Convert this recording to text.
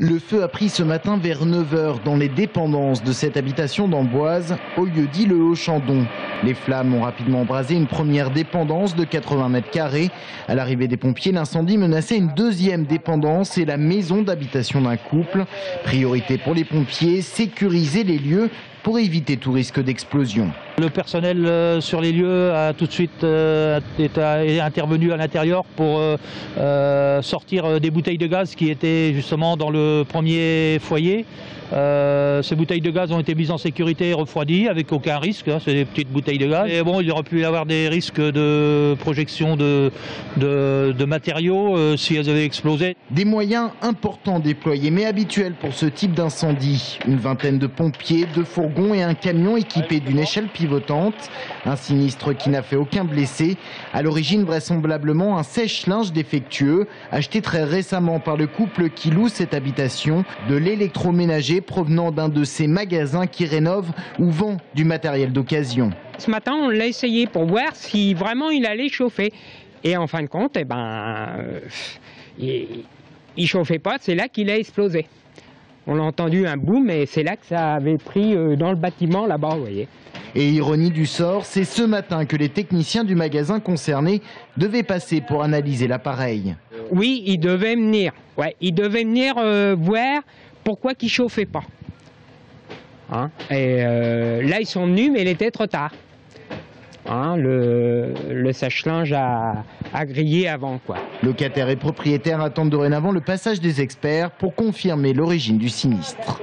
Le feu a pris ce matin vers 9 h dans les dépendances de cette habitation d'Amboise, au lieu dit le Haut-Chandon. Les flammes ont rapidement embrasé une première dépendance de 80 mètres carrés. À l'arrivée des pompiers, l'incendie menaçait une deuxième dépendance et la maison d'habitation d'un couple. Priorité pour les pompiers, sécuriser les lieux pour éviter tout risque d'explosion. Le personnel sur les lieux a tout de suite est intervenu à l'intérieur pour sortir des bouteilles de gaz qui étaient justement dans le premier foyer. Ces bouteilles de gaz ont été mises en sécurité et refroidies avec aucun risque, hein, c'est des petites bouteilles de gaz. Et bon, il aurait pu y avoir des risques de projection de matériaux si elles avaient explosé. Des moyens importants déployés mais habituels pour ce type d'incendie. Une vingtaine de pompiers, 2 fourgons et un camion équipé d'une échelle pivotante. Un sinistre qui n'a fait aucun blessé. À l'origine, vraisemblablement, un sèche-linge défectueux acheté très récemment par le couple qui loue cette habitation. De l'électroménager provenant d'un de ces magasins qui rénove ou vend du matériel d'occasion. Ce matin, on l'a essayé pour voir si vraiment il allait chauffer. Et en fin de compte, il chauffait pas, c'est là qu'il a explosé. On a entendu un boom et c'est là que ça avait pris dans le bâtiment là-bas, vous voyez. Et ironie du sort, c'est ce matin que les techniciens du magasin concerné devaient passer pour analyser l'appareil. Oui, ils devaient venir. Ouais, ils devaient venir voir pourquoi il chauffait pas. Hein, et là, ils sont venus, mais il était trop tard. Hein, le sèche-linge a grillé avant, quoi. Locataires et propriétaires attendent dorénavant le passage des experts pour confirmer l'origine du sinistre.